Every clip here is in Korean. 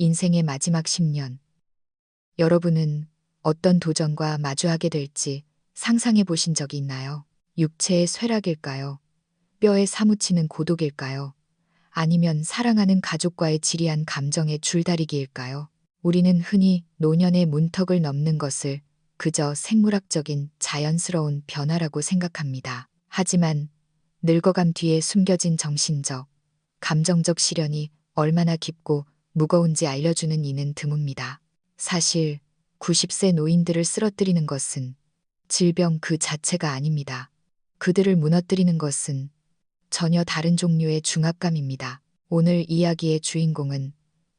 인생의 마지막 10년. 여러분은 어떤 도전과 마주하게 될지 상상해 보신 적이 있나요? 육체의 쇠락일까요? 뼈에 사무치는 고독일까요? 아니면 사랑하는 가족과의 지리한 감정의 줄다리기일까요? 우리는 흔히 노년의 문턱을 넘는 것을 그저 생물학적인 자연스러운 변화라고 생각합니다. 하지만 늙어감 뒤에 숨겨진 정신적, 감정적 시련이 얼마나 깊고 무거운지 알려주는 이는 드뭅니다. 사실 90세 노인들을 쓰러뜨리는 것은 질병 그 자체가 아닙니다. 그들을 무너뜨리는 것은 전혀 다른 종류의 중압감입니다. 오늘 이야기의 주인공은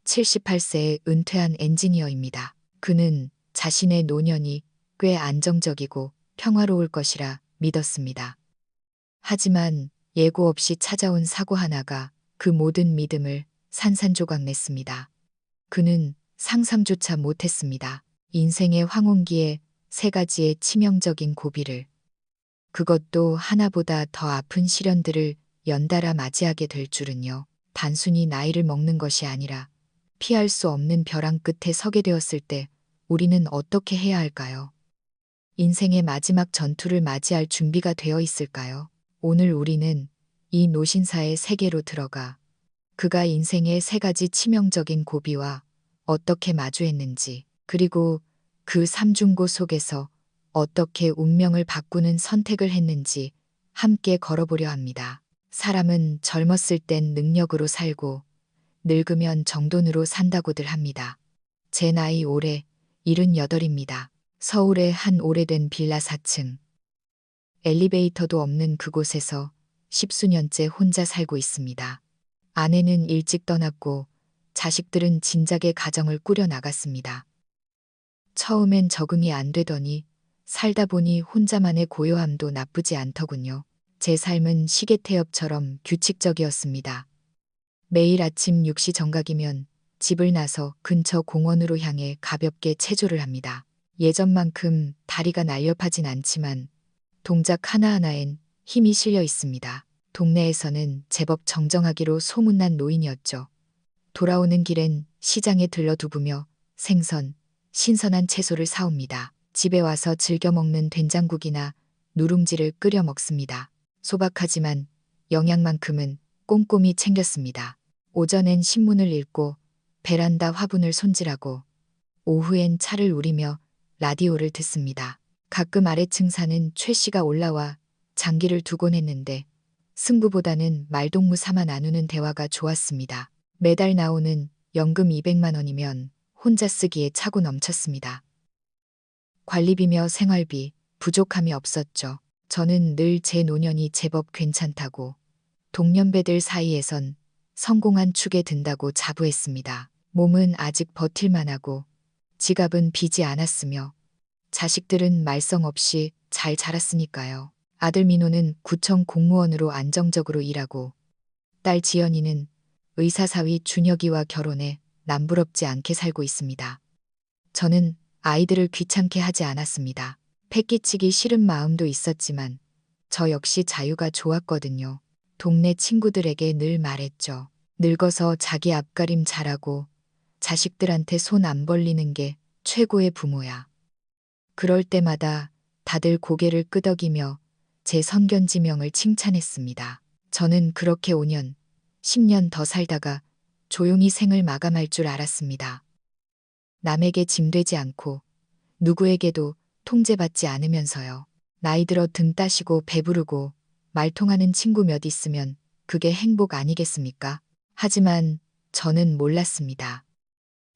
78세의 은퇴한 엔지니어입니다. 그는 자신의 노년이 꽤 안정적이고 평화로울 것이라 믿었습니다. 하지만 예고 없이 찾아온 사고 하나가 그 모든 믿음을 산산조각 냈습니다. 그는 상상조차 못했습니다. 인생의 황혼기에 세 가지의 치명적인 고비를, 그것도 하나보다 더 아픈 시련들을 연달아 맞이하게 될 줄은요. 단순히 나이를 먹는 것이 아니라 피할 수 없는 벼랑 끝에 서게 되었을 때 우리는 어떻게 해야 할까요? 인생의 마지막 전투를 맞이할 준비가 되어 있을까요? 오늘 우리는 이 노신사의 세계로 들어가 그가 인생의 세 가지 치명적인 고비와 어떻게 마주했는지, 그리고 그 삼중고 속에서 어떻게 운명을 바꾸는 선택을 했는지 함께 걸어보려 합니다. 사람은 젊었을 땐 능력으로 살고 늙으면 정돈으로 산다고들 합니다. 제 나이 올해 78입니다. 서울의 한 오래된 빌라 4층. 엘리베이터도 없는 그곳에서 십수년째 혼자 살고 있습니다. 아내는 일찍 떠났고 자식들은 진작에 가정을 꾸려 나갔습니다. 처음엔 적응이 안 되더니 살다 보니 혼자만의 고요함도 나쁘지 않더군요. 제 삶은 시계태엽처럼 규칙적이었습니다. 매일 아침 6시 정각이면 집을 나서 근처 공원으로 향해 가볍게 체조를 합니다. 예전만큼 다리가 날렵하진 않지만 동작 하나하나엔 힘이 실려 있습니다. 동네에서는 제법 정정하기로 소문난 노인이었죠. 돌아오는 길엔 시장에 들러두부며 생선, 신선한 채소를 사옵니다. 집에 와서 즐겨 먹는 된장국이나 누룽지를 끓여 먹습니다. 소박하지만 영양만큼은 꼼꼼히 챙겼습니다. 오전엔 신문을 읽고 베란다 화분을 손질하고 오후엔 차를 우리며 라디오를 듣습니다. 가끔 아래층 사는 최 씨가 올라와 장기를 두곤 했는데 승부보다는 말동무 삼아 나누는 대화가 좋았습니다. 매달 나오는 연금 200만 원이면 혼자 쓰기에 차고 넘쳤습니다. 관리비며 생활비, 부족함이 없었죠. 저는 늘 제 노년이 제법 괜찮다고, 동년배들 사이에선 성공한 축에 든다고 자부했습니다. 몸은 아직 버틸만하고 지갑은 비지 않았으며 자식들은 말썽 없이 잘 자랐으니까요. 아들 민호는 구청 공무원으로 안정적으로 일하고 딸 지연이는 의사사위 준혁이와 결혼해 남부럽지 않게 살고 있습니다. 저는 아이들을 귀찮게 하지 않았습니다. 패기치기 싫은 마음도 있었지만 저 역시 자유가 좋았거든요. 동네 친구들에게 늘 말했죠. 늙어서 자기 앞가림 잘하고 자식들한테 손 안 벌리는 게 최고의 부모야. 그럴 때마다 다들 고개를 끄덕이며 제 선견지명을 칭찬했습니다. 저는 그렇게 5년, 10년 더 살다가 조용히 생을 마감할 줄 알았습니다. 남에게 짐되지 않고 누구에게도 통제받지 않으면서요. 나이 들어 등 따시고 배부르고 말통하는 친구 몇 있으면 그게 행복 아니겠습니까? 하지만 저는 몰랐습니다.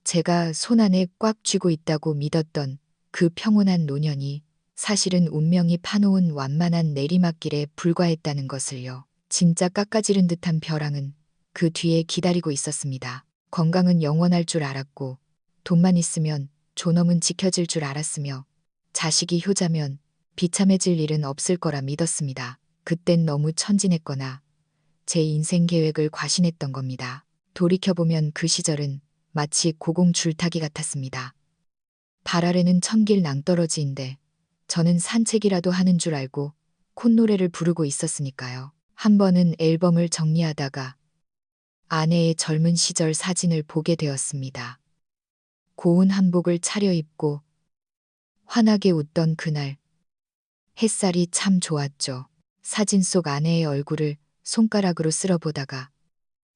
제가 손안에 꽉 쥐고 있다고 믿었던 그 평온한 노년이 사실은 운명이 파놓은 완만한 내리막길에 불과했다는 것을요. 진짜 깎아지른 듯한 벼랑은 그 뒤에 기다리고 있었습니다. 건강은 영원할 줄 알았고 돈만 있으면 존엄은 지켜질 줄 알았으며 자식이 효자면 비참해질 일은 없을 거라 믿었습니다. 그땐 너무 천진했거나 제 인생 계획을 과신했던 겁니다. 돌이켜보면 그 시절은 마치 고공 줄타기 같았습니다. 발 아래는 천길 낭떠러지인데 저는 산책이라도 하는 줄 알고 콧노래를 부르고 있었으니까요. 한 번은 앨범을 정리하다가 아내의 젊은 시절 사진을 보게 되었습니다. 고운 한복을 차려입고 환하게 웃던 그날, 햇살이 참 좋았죠. 사진 속 아내의 얼굴을 손가락으로 쓸어보다가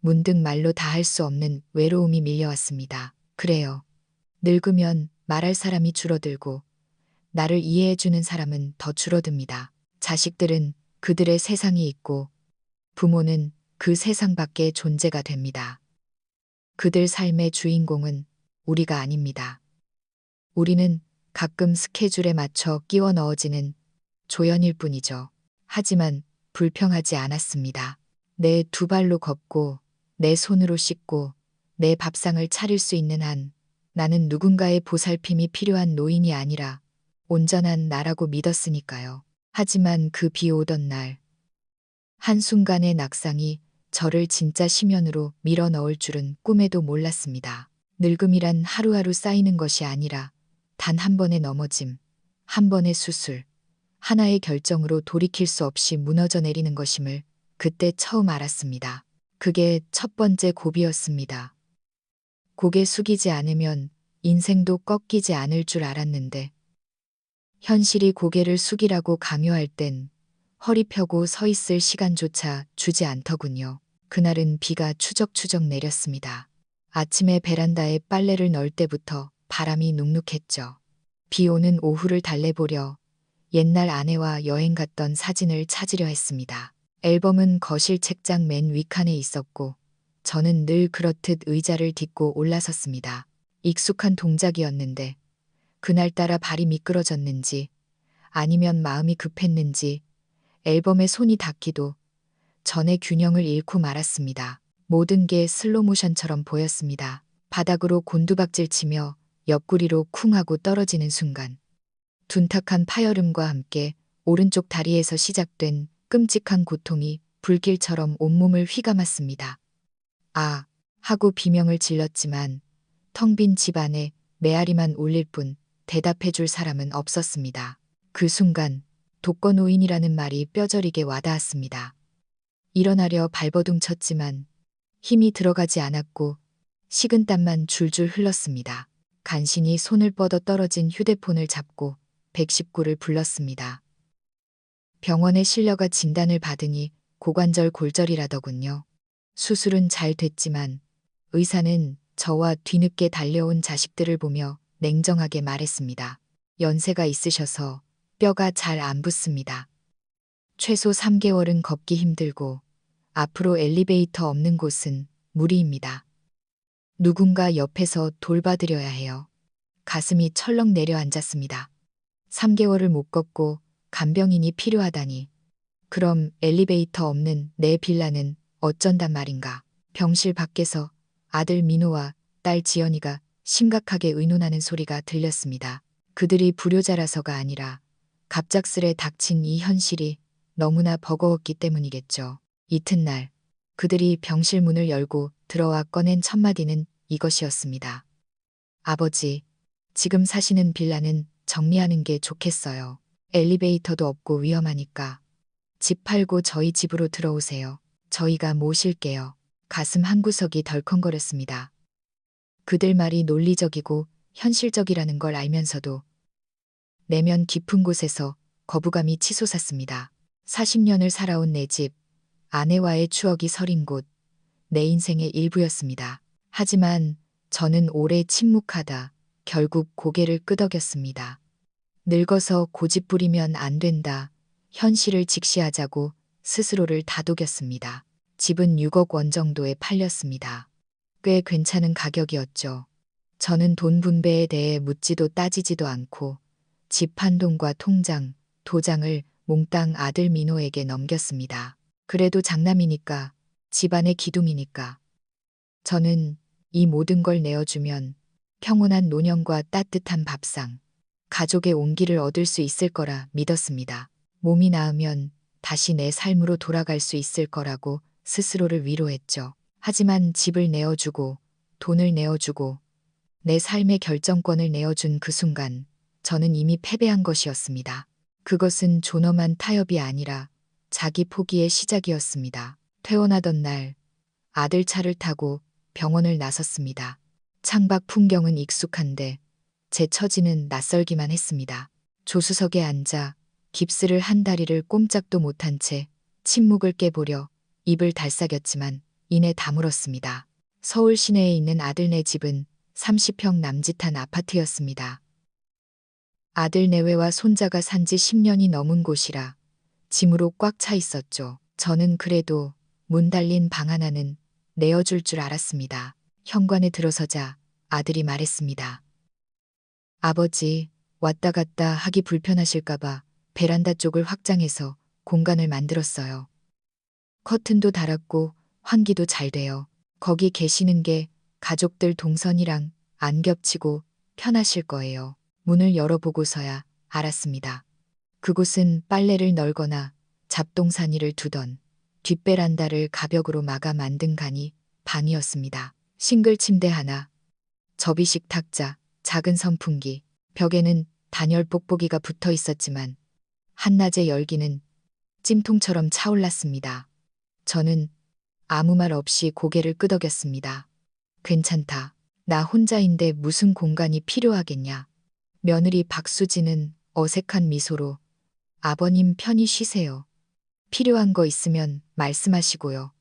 문득 말로 다 할 수 없는 외로움이 밀려왔습니다. 그래요. 늙으면 말할 사람이 줄어들고 나를 이해해주는 사람은 더 줄어듭니다. 자식들은 그들의 세상이 있고 부모는 그 세상 밖의 존재가 됩니다. 그들 삶의 주인공은 우리가 아닙니다. 우리는 가끔 스케줄에 맞춰 끼워 넣어지는 조연일 뿐이죠. 하지만 불평하지 않았습니다. 내 두 발로 걷고 내 손으로 씻고 내 밥상을 차릴 수 있는 한 나는 누군가의 보살핌이 필요한 노인이 아니라 온전한 나라고 믿었으니까요. 하지만 그 비 오던 날, 한순간의 낙상이 저를 진짜 심연으로 밀어 넣을 줄은 꿈에도 몰랐습니다. 늙음이란 하루하루 쌓이는 것이 아니라 단 한 번의 넘어짐, 한 번의 수술, 하나의 결정으로 돌이킬 수 없이 무너져 내리는 것임을 그때 처음 알았습니다. 그게 첫 번째 고비였습니다. 고개 숙이지 않으면 인생도 꺾이지 않을 줄 알았는데 현실이 고개를 숙이라고 강요할 땐 허리 펴고 서 있을 시간조차 주지 않더군요. 그날은 비가 추적추적 내렸습니다. 아침에 베란다에 빨래를 넣을 때부터 바람이 눅눅했죠. 비 오는 오후를 달래보려 옛날 아내와 여행 갔던 사진을 찾으려 했습니다. 앨범은 거실 책장 맨 윗칸에 있었고 저는 늘 그렇듯 의자를 딛고 올라섰습니다. 익숙한 동작이었는데 그날따라 발이 미끄러졌는지 아니면 마음이 급했는지 앨범에 손이 닿기도 전에 균형을 잃고 말았습니다. 모든 게 슬로모션처럼 보였습니다. 바닥으로 곤두박질 치며 옆구리로 쿵 하고 떨어지는 순간 둔탁한 파열음과 함께 오른쪽 다리에서 시작된 끔찍한 고통이 불길처럼 온몸을 휘감았습니다. 아! 하고 비명을 질렀지만 텅 빈 집 안에 메아리만 울릴 뿐 대답해 줄 사람은 없었습니다. 그 순간 독거노인이라는 말이 뼈저리게 와닿았습니다. 일어나려 발버둥 쳤지만 힘이 들어가지 않았고 식은땀만 줄줄 흘렀습니다. 간신히 손을 뻗어 떨어진 휴대폰을 잡고 119를 불렀습니다. 병원에 실려가 진단을 받으니 고관절 골절이라더군요. 수술은 잘 됐지만 의사는 저와 뒤늦게 달려온 자식들을 보며 냉정하게 말했습니다. 연세가 있으셔서 뼈가 잘 안 붙습니다. 최소 3개월은 걷기 힘들고 앞으로 엘리베이터 없는 곳은 무리입니다. 누군가 옆에서 돌봐드려야 해요. 가슴이 철렁 내려앉았습니다. 3개월을 못 걷고 간병인이 필요하다니. 그럼 엘리베이터 없는 내 빌라는 어쩐단 말인가. 병실 밖에서 아들 민호와 딸 지연이가 심각하게 의논하는 소리가 들렸습니다. 그들이 불효자라서가 아니라 갑작스레 닥친 이 현실이 너무나 버거웠기 때문이겠죠. 이튿날 그들이 병실 문을 열고 들어와 꺼낸 첫 마디는 이것이었습니다. 아버지, 지금 사시는 빌라는 정리하는 게 좋겠어요. 엘리베이터도 없고 위험하니까 집 팔고 저희 집으로 들어오세요. 저희가 모실게요. 가슴 한구석이 덜컹거렸습니다. 그들 말이 논리적이고 현실적이라는 걸 알면서도 내면 깊은 곳에서 거부감이 치솟았습니다. 40년을 살아온 내 집, 아내와의 추억이 서린 곳, 내 인생의 일부였습니다. 하지만 저는 오래 침묵하다 결국 고개를 끄덕였습니다. 늙어서 고집 부리면 안 된다. 현실을 직시하자고 스스로를 다독였습니다. 집은 6억 원 정도에 팔렸습니다. 꽤 괜찮은 가격이었죠. 저는 돈 분배에 대해 묻지도 따지지도 않고 집 판돈과 통장, 도장을 몽땅 아들 민호에게 넘겼습니다. 그래도 장남이니까, 집안의 기둥이니까. 저는 이 모든 걸 내어주면 평온한 노년과 따뜻한 밥상, 가족의 온기를 얻을 수 있을 거라 믿었습니다. 몸이 나으면 다시 내 삶으로 돌아갈 수 있을 거라고 스스로를 위로했죠. 하지만 집을 내어주고 돈을 내어주고 내 삶의 결정권을 내어준 그 순간 저는 이미 패배한 것이었습니다. 그것은 존엄한 타협이 아니라 자기 포기의 시작이었습니다. 퇴원하던 날 아들 차를 타고 병원을 나섰습니다. 창밖 풍경은 익숙한데 제 처지는 낯설기만 했습니다. 조수석에 앉아 깁스를 한 다리를 꼼짝도 못한 채 침묵을 깨보려 입을 달싹였지만 이내 다물었습니다. 서울 시내에 있는 아들네 집은 30평 남짓한 아파트였습니다. 아들 내외와 손자가 산 지 10년이 넘은 곳이라 짐으로 꽉 차 있었죠. 저는 그래도 문 달린 방 하나는 내어줄 줄 알았습니다. 현관에 들어서자 아들이 말했습니다. 아버지, 왔다 갔다 하기 불편하실까봐 베란다 쪽을 확장해서 공간을 만들었어요. 커튼도 달았고 환기도 잘 돼요. 거기 계시는 게 가족들 동선이랑 안 겹치고 편하실 거예요. 문을 열어보고서야 알았습니다. 그곳은 빨래를 널거나 잡동사니를 두던 뒷베란다를 가벽으로 막아 만든 간이 방이었습니다. 싱글 침대 하나, 접이식 탁자, 작은 선풍기, 벽에는 단열 뽁뽁이가 붙어 있었지만 한낮의 열기는 찜통처럼 차올랐습니다. 저는 아무 말 없이 고개를 끄덕였습니다. 괜찮다. 나 혼자인데 무슨 공간이 필요하겠냐. 며느리 박수진은 어색한 미소로 아버님 편히 쉬세요. 필요한 거 있으면 말씀하시고요.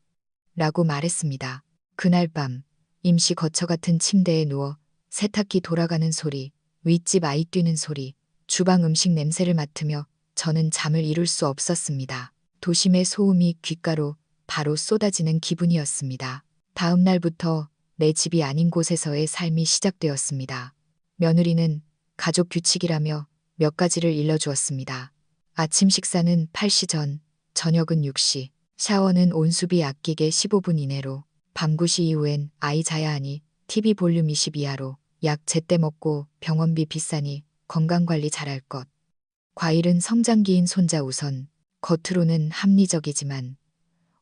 라고 말했습니다. 그날 밤 임시 거처 같은 침대에 누워 세탁기 돌아가는 소리, 윗집 아이 뛰는 소리, 주방 음식 냄새를 맡으며 저는 잠을 이룰 수 없었습니다. 도심의 소음이 귓가로 바로 쏟아지는 기분이었습니다. 다음 날부터 내 집이 아닌 곳에서의 삶이 시작되었습니다. 며느리는 가족 규칙이라며 몇 가지를 일러주었습니다. 아침 식사는 8시 전, 저녁은 6시, 샤워는 온수비 아끼게 15분 이내로, 밤 9시 이후엔 아이 자야 하니 TV 볼륨 20 이하로, 약 제때 먹고 병원비 비싸니 건강관리 잘할 것. 과일은 성장기인 손자 우선, 겉으로는 합리적이지만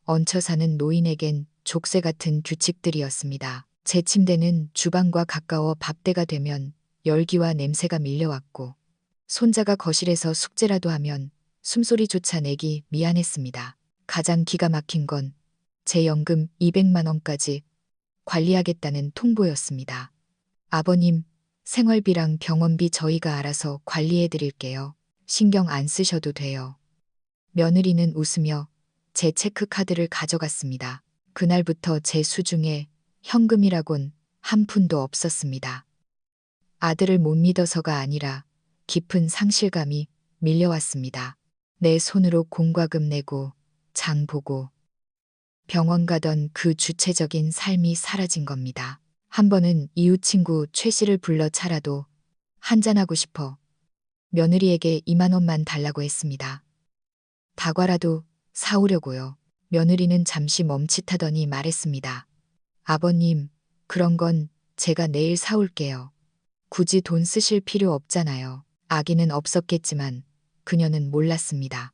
얹혀 사는 노인에겐 족쇄 같은 규칙들이었습니다. 제 침대는 주방과 가까워 밥때가 되면 열기와 냄새가 밀려왔고 손자가 거실에서 숙제라도 하면 숨소리조차 내기 미안했습니다. 가장 기가 막힌 건 제 연금 200만 원까지 관리하겠다는 통보였습니다. 아버님, 생활비랑 병원비 저희가 알아서 관리해 드릴게요. 신경 안 쓰셔도 돼요. 며느리는 웃으며 제 체크카드를 가져갔습니다. 그날부터 제 수중에 현금이라곤 한 푼도 없었습니다. 아들을 못 믿어서가 아니라 깊은 상실감이 밀려왔습니다. 내 손으로 공과금 내고 장 보고 병원 가던 그 주체적인 삶이 사라진 겁니다. 한 번은 이웃 친구 최 씨를 불러 차라도 한잔하고 싶어 며느리에게 2만 원만 달라고 했습니다. 다과라도 사오려고요. 며느리는 잠시 멈칫하더니 말했습니다. 아버님, 그런 건 제가 내일 사올게요. 굳이 돈 쓰실 필요 없잖아요. 아기는 없었겠지만 그녀는 몰랐습니다.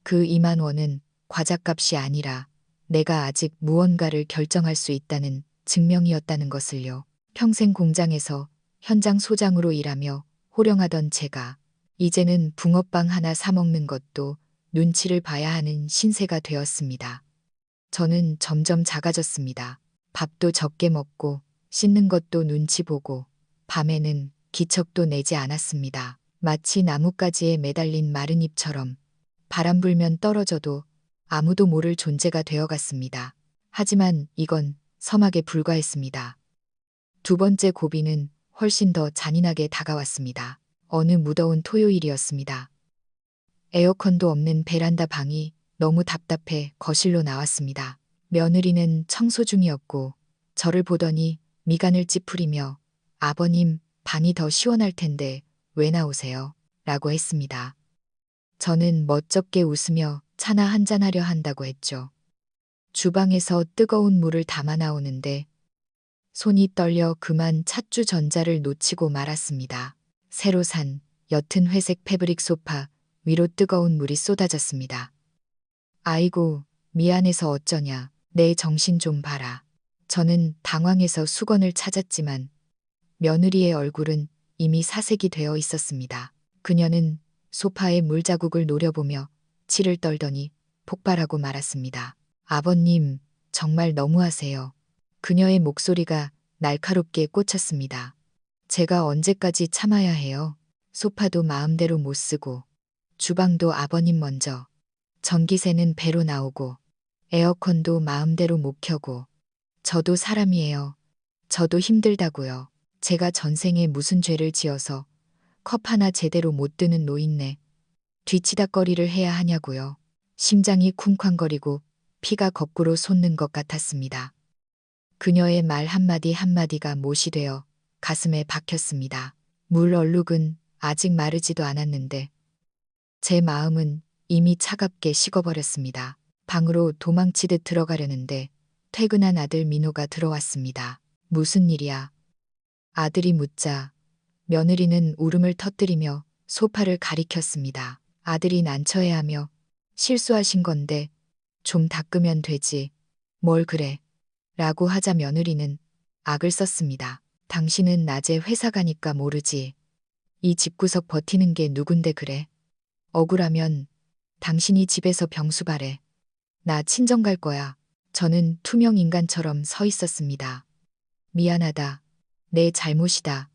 그 2만 원은 과자값이 아니라 내가 아직 무언가를 결정할 수 있다는 증명이었다는 것을요. 평생 공장에서 현장 소장으로 일하며 호령하던 제가 이제는 붕어빵 하나 사 먹는 것도 눈치를 봐야 하는 신세가 되었습니다. 저는 점점 작아졌습니다. 밥도 적게 먹고 씻는 것도 눈치 보고 밤에는 기척도 내지 않았습니다. 마치 나뭇가지에 매달린 마른 잎처럼 바람 불면 떨어져도 아무도 모를 존재가 되어갔습니다. 하지만 이건 서막에 불과했습니다. 두 번째 고비는 훨씬 더 잔인하게 다가왔습니다. 어느 무더운 토요일이었습니다. 에어컨도 없는 베란다 방이 너무 답답해 거실로 나왔습니다. 며느리는 청소 중이었고 저를 보더니 미간을 찌푸리며 아버님, 방이 더 시원할 텐데 왜 나오세요? 라고 했습니다. 저는 멋쩍게 웃으며 차나 한잔하려 한다고 했죠. 주방에서 뜨거운 물을 담아 나오는데 손이 떨려 그만 찻주 전자를 놓치고 말았습니다. 새로 산 옅은 회색 패브릭 소파 위로 뜨거운 물이 쏟아졌습니다. 아이고, 미안해서 어쩌냐. 내 정신 좀 봐라. 저는 당황해서 수건을 찾았지만 며느리의 얼굴은 이미 사색이 되어 있었습니다. 그녀는 소파에 물자국을 노려보며 치를 떨더니 폭발하고 말았습니다. 아버님, 정말 너무하세요. 그녀의 목소리가 날카롭게 꽂혔습니다. 제가 언제까지 참아야 해요? 소파도 마음대로 못 쓰고, 주방도 아버님 먼저, 전기세는 배로 나오고, 에어컨도 마음대로 못 켜고, 저도 사람이에요. 저도 힘들다고요. 제가 전생에 무슨 죄를 지어서 컵 하나 제대로 못 드는 노인네 뒤치다꺼리를 해야 하냐고요. 심장이 쿵쾅거리고 피가 거꾸로 솟는 것 같았습니다. 그녀의 말 한마디 한마디가 못이 되어 가슴에 박혔습니다. 물 얼룩은 아직 마르지도 않았는데 제 마음은 이미 차갑게 식어버렸습니다. 방으로 도망치듯 들어가려는데 퇴근한 아들 민호가 들어왔습니다. 무슨 일이야? 아들이 묻자 며느리는 울음을 터뜨리며 소파를 가리켰습니다. 아들이 난처해하며 실수하신 건데 좀 닦으면 되지. 뭘 그래? 라고 하자 며느리는 악을 썼습니다. 당신은 낮에 회사 가니까 모르지. 이 집구석 버티는 게 누군데 그래? 억울하면 당신이 집에서 병수 바래. 나 친정 갈 거야. 저는 투명 인간처럼 서 있었습니다. 미안하다. 내 잘못이다.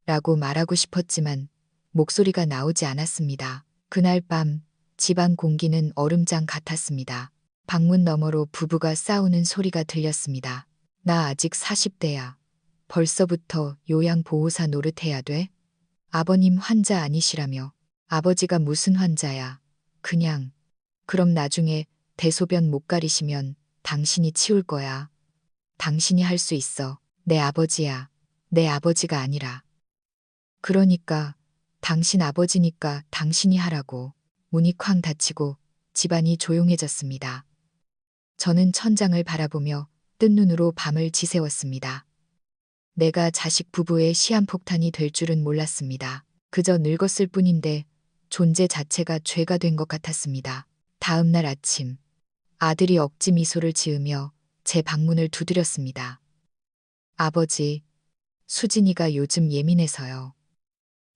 라고 말하고 싶었지만 목소리가 나오지 않았습니다. 그날 밤 집안 공기는 얼음장 같았습니다. 방문 너머로 부부가 싸우는 소리가 들렸습니다. 나 아직 40대야. 벌써부터 요양보호사 노릇해야 돼? 아버님 환자 아니시라며. 아버지가 무슨 환자야. 그냥. 그럼 나중에 대소변 못 가리시면 당신이 치울 거야. 당신이 할 수 있어. 내 아버지야. 내 아버지가 아니라. 그러니까 당신 아버지니까 당신이 하라고. 문이 쾅 닫히고 집안이 조용해졌습니다. 저는 천장을 바라보며 뜬 눈으로 밤을 지새웠습니다. 내가 자식 부부의 시한폭탄이 될 줄은 몰랐습니다. 그저 늙었을 뿐인데 존재 자체가 죄가 된 것 같았습니다. 다음 날 아침 아들이 억지 미소를 지으며 제 방문을 두드렸습니다. 아버지, 수진이가 요즘 예민해서요.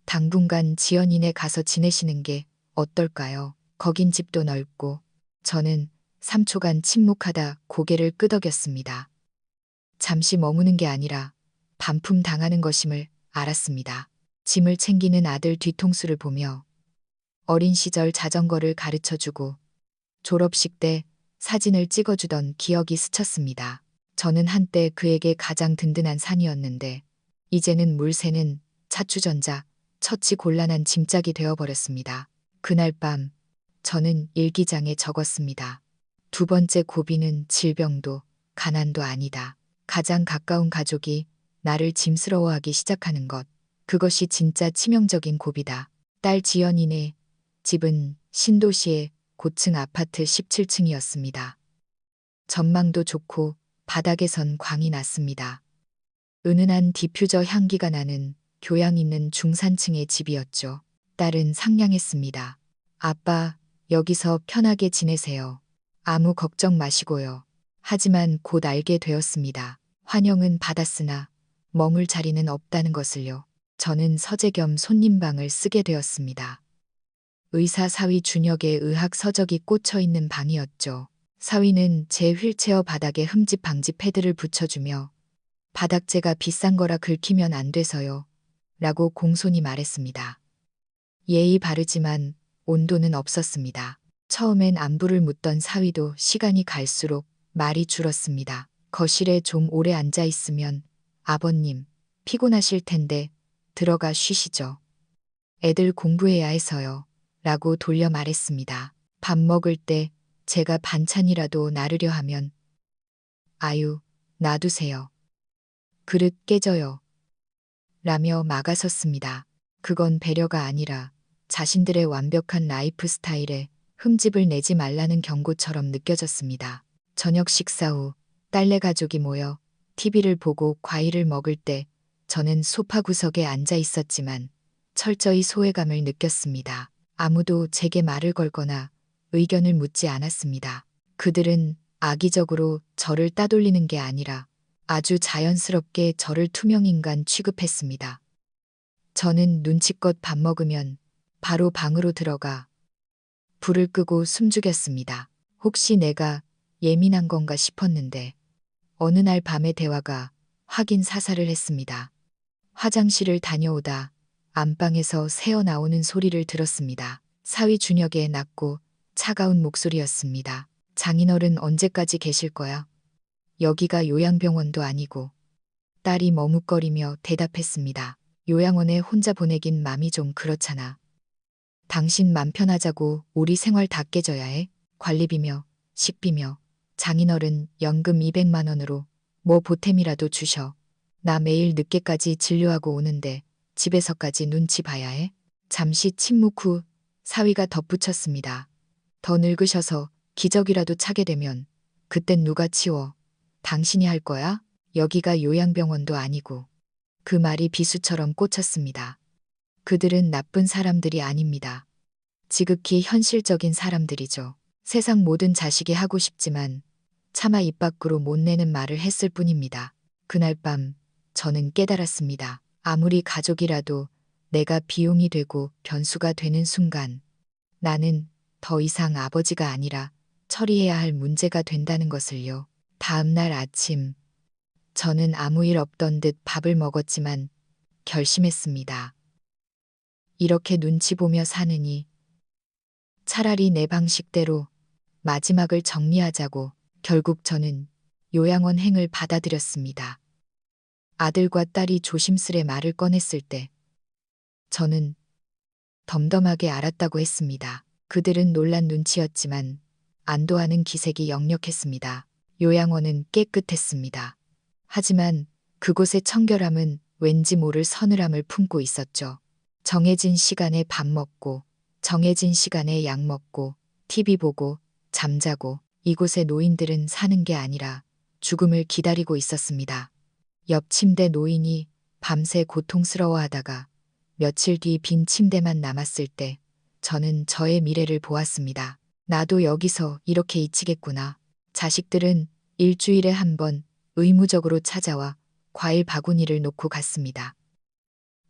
당분간 지연이네 가서 지내시는 게 어떨까요? 거긴 집도 넓고. 저는 3초간 침묵하다 고개를 끄덕였습니다. 잠시 머무는 게 아니라 반품 당하는 것임을 알았습니다. 짐을 챙기는 아들 뒤통수를 보며 어린 시절 자전거를 가르쳐주고 졸업식 때 사진을 찍어주던 기억이 스쳤습니다. 저는 한때 그에게 가장 든든한 산이었는데 이제는 물새는 차추전자, 처치 곤란한 짐짝이 되어버렸습니다. 그날 밤 저는 일기장에 적었습니다. 두 번째 고비는 질병도 가난도 아니다. 가장 가까운 가족이 나를 짐스러워하기 시작하는 것. 그것이 진짜 치명적인 고비다. 딸 지연이네 집은 신도시의 고층 아파트 17층이었습니다. 전망도 좋고 바닥에선 광이 났습니다. 은은한 디퓨저 향기가 나는 교양 있는 중산층의 집이었죠. 딸은 상냥했습니다. 아빠, 여기서 편하게 지내세요. 아무 걱정 마시고요. 하지만 곧 알게 되었습니다. 환영은 받았으나 머물 자리는 없다는 것을요. 저는 서재 겸 손님방을 쓰게 되었습니다. 의사 사위 준혁의 의학 서적이 꽂혀 있는 방이었죠. 사위는 제 휠체어 바닥에 흠집 방지 패드를 붙여주며 바닥재가 비싼 거라 긁히면 안 돼서요. 라고 공손히 말했습니다. 예의 바르지만 온도는 없었습니다. 처음엔 안부를 묻던 사위도 시간이 갈수록 말이 줄었습니다. 거실에 좀 오래 앉아 있으면 아버님 피곤하실 텐데 들어가 쉬시죠. 애들 공부해야 해서요. 라고 돌려 말했습니다. 밥 먹을 때 제가 반찬이라도 나르려 하면 아유, 놔두세요. 그릇 깨져요. 라며 막아섰습니다. 그건 배려가 아니라 자신들의 완벽한 라이프 스타일에 흠집을 내지 말라는 경고처럼 느껴졌습니다. 저녁 식사 후 딸네 가족이 모여 TV를 보고 과일을 먹을 때 저는 소파 구석에 앉아 있었지만 철저히 소외감을 느꼈습니다. 아무도 제게 말을 걸거나 의견을 묻지 않았습니다. 그들은 악의적으로 저를 따돌리는 게 아니라 아주 자연스럽게 저를 투명인간 취급했습니다. 저는 눈치껏 밥 먹으면 바로 방으로 들어가 불을 끄고 숨죽였습니다. 혹시 내가 예민한 건가 싶었는데 어느 날 밤의 대화가 확인 사살을 했습니다. 화장실을 다녀오다 안방에서 새어 나오는 소리를 들었습니다. 사위 준혁의 낮고 차가운 목소리였습니다. 장인어른 언제까지 계실 거야? 여기가 요양병원도 아니고. 딸이 머뭇거리며 대답했습니다. 요양원에 혼자 보내긴 맘이 좀 그렇잖아. 당신 맘 편하자고 우리 생활 다 깨져야 해. 관리비며 식비며 장인어른 연금 200만 원으로 뭐 보탬이라도 주셔. 나 매일 늦게까지 진료하고 오는데 집에서까지 눈치 봐야 해. 잠시 침묵 후 사위가 덧붙였습니다. 더 늙으셔서 기저귀라도 차게 되면 그땐 누가 치워? 당신이 할 거야? 여기가 요양병원도 아니고. 그 말이 비수처럼 꽂혔습니다. 그들은 나쁜 사람들이 아닙니다. 지극히 현실적인 사람들이죠. 세상 모든 자식이 하고 싶지만 차마 입 밖으로 못 내는 말을 했을 뿐입니다. 그날 밤 저는 깨달았습니다. 아무리 가족이라도 내가 비용이 되고 변수가 되는 순간 나는 더 이상 아버지가 아니라 처리해야 할 문제가 된다는 것을요. 다음 날 아침 저는 아무 일 없던 듯 밥을 먹었지만 결심했습니다. 이렇게 눈치 보며 사느니 차라리 내 방식대로 마지막을 정리하자고. 결국 저는 요양원 행을 받아들였습니다. 아들과 딸이 조심스레 말을 꺼냈을 때 저는 덤덤하게 알았다고 했습니다. 그들은 놀란 눈치였지만 안도하는 기색이 역력했습니다. 요양원은 깨끗했습니다. 하지만 그곳의 청결함은 왠지 모를 서늘함을 품고 있었죠. 정해진 시간에 밥 먹고 정해진 시간에 약 먹고 TV 보고 잠자고 이곳의 노인들은 사는 게 아니라 죽음을 기다리고 있었습니다. 옆 침대 노인이 밤새 고통스러워하다가 며칠 뒤 빈 침대만 남았을 때 저는 저의 미래를 보았습니다. 나도 여기서 이렇게 잊히겠구나. 자식들은 일주일에 한 번 의무적으로 찾아와 과일 바구니를 놓고 갔습니다.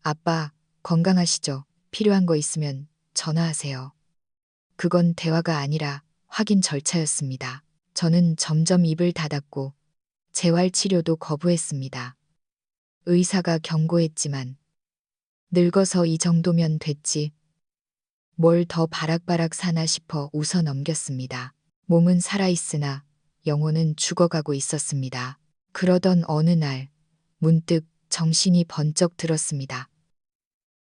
아빠, 건강하시죠? 필요한 거 있으면 전화하세요. 그건 대화가 아니라 확인 절차였습니다. 저는 점점 입을 닫았고 재활 치료도 거부했습니다. 의사가 경고했지만 늙어서 이 정도면 됐지. 뭘 더 바락바락 사나 싶어 웃어 넘겼습니다. 몸은 살아있으나 영혼은 죽어가고 있었습니다. 그러던 어느 날 문득 정신이 번쩍 들었습니다.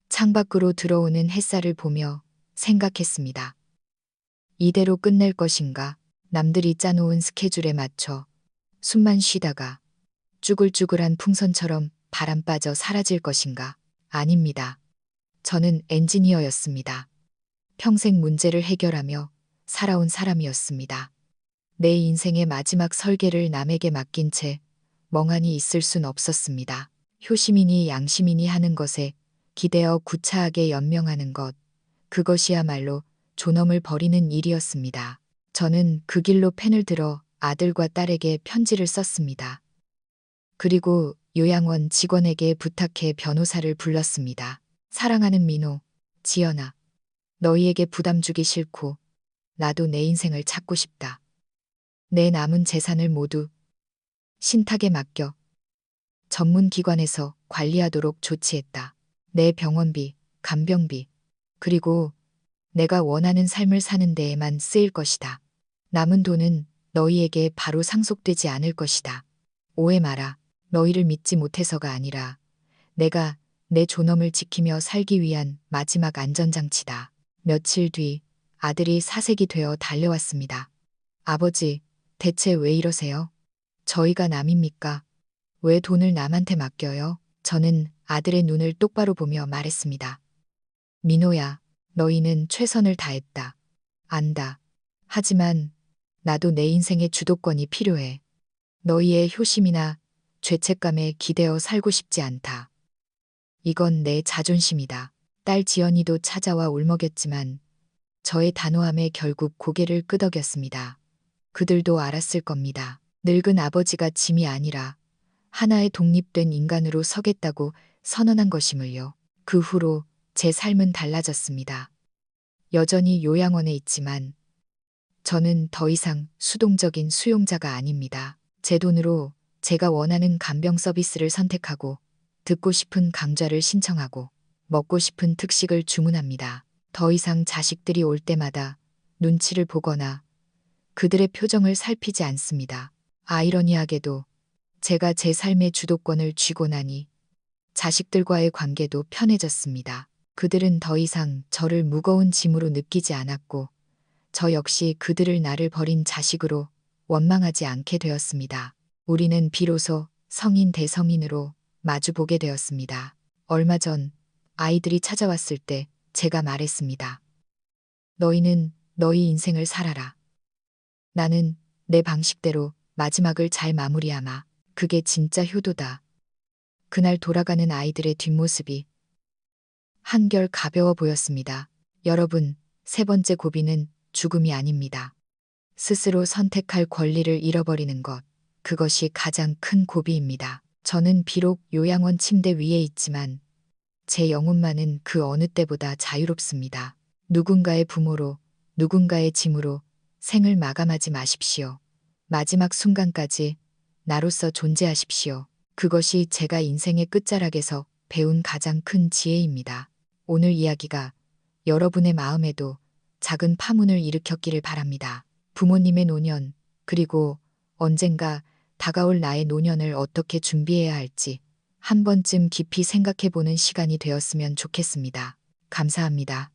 창밖으로 들어오는 햇살을 보며 생각했습니다. 이대로 끝낼 것인가? 남들이 짜놓은 스케줄에 맞춰 숨만 쉬다가 쭈글쭈글한 풍선처럼 바람 빠져 사라질 것인가? 아닙니다. 저는 엔지니어였습니다. 평생 문제를 해결하며 살아온 사람이었습니다. 내 인생의 마지막 설계를 남에게 맡긴 채 멍하니 있을 순 없었습니다. 효심이니 양심이니 하는 것에 기대어 구차하게 연명하는 것, 그것이야말로 존엄을 버리는 일이었습니다. 저는 그 길로 펜을 들어 아들과 딸에게 편지를 썼습니다. 그리고 요양원 직원에게 부탁해 변호사를 불렀습니다. 사랑하는 민호, 지연아, 너희에게 부담 주기 싫고 나도 내 인생을 찾고 싶다. 내 남은 재산을 모두 신탁에 맡겨 전문기관에서 관리하도록 조치했다. 내 병원비, 간병비, 그리고 내가 원하는 삶을 사는 데에만 쓰일 것이다. 남은 돈은 너희에게 바로 상속되지 않을 것이다. 오해 마라. 너희를 믿지 못해서가 아니라 내가 내 존엄을 지키며 살기 위한 마지막 안전장치다. 며칠 뒤 아들이 사색이 되어 달려왔습니다. 아버지, 대체 왜 이러세요? 저희가 남입니까? 왜 돈을 남한테 맡겨요? 저는 아들의 눈을 똑바로 보며 말했습니다. 민호야, 너희는 최선을 다했다. 안다. 하지만 나도 내 인생의 주도권이 필요해. 너희의 효심이나 죄책감에 기대어 살고 싶지 않다. 이건 내 자존심이다. 딸 지연이도 찾아와 울먹였지만 저의 단호함에 결국 고개를 끄덕였습니다. 그들도 알았을 겁니다. 늙은 아버지가 짐이 아니라 하나의 독립된 인간으로 서겠다고 선언한 것임을요. 그 후로 제 삶은 달라졌습니다. 여전히 요양원에 있지만 저는 더 이상 수동적인 수용자가 아닙니다. 제 돈으로 제가 원하는 간병 서비스를 선택하고 듣고 싶은 강좌를 신청하고 먹고 싶은 특식을 주문합니다. 더 이상 자식들이 올 때마다 눈치를 보거나 그들의 표정을 살피지 않습니다. 아이러니하게도 제가 제 삶의 주도권을 쥐고 나니 자식들과의 관계도 편해졌습니다. 그들은 더 이상 저를 무거운 짐으로 느끼지 않았고 저 역시 그들을 나를 버린 자식으로 원망하지 않게 되었습니다. 우리는 비로소 성인 대성인으로 마주보게 되었습니다. 얼마 전 아이들이 찾아왔을 때 제가 말했습니다. 너희는 너희 인생을 살아라. 나는 내 방식대로 마지막을 잘 마무리하마. 그게 진짜 효도다. 그날 돌아가는 아이들의 뒷모습이 한결 가벼워 보였습니다. 여러분, 세 번째 고비는 죽음이 아닙니다. 스스로 선택할 권리를 잃어버리는 것. 그것이 가장 큰 고비입니다. 저는 비록 요양원 침대 위에 있지만 제 영혼만은 그 어느 때보다 자유롭습니다. 누군가의 부모로, 누군가의 짐으로 생을 마감하지 마십시오. 마지막 순간까지 나로서 존재하십시오. 그것이 제가 인생의 끝자락에서 배운 가장 큰 지혜입니다. 오늘 이야기가 여러분의 마음에도 작은 파문을 일으켰기를 바랍니다. 부모님의 노년, 그리고 언젠가 다가올 나의 노년을 어떻게 준비해야 할지 한 번쯤 깊이 생각해 보는 시간이 되었으면 좋겠습니다. 감사합니다.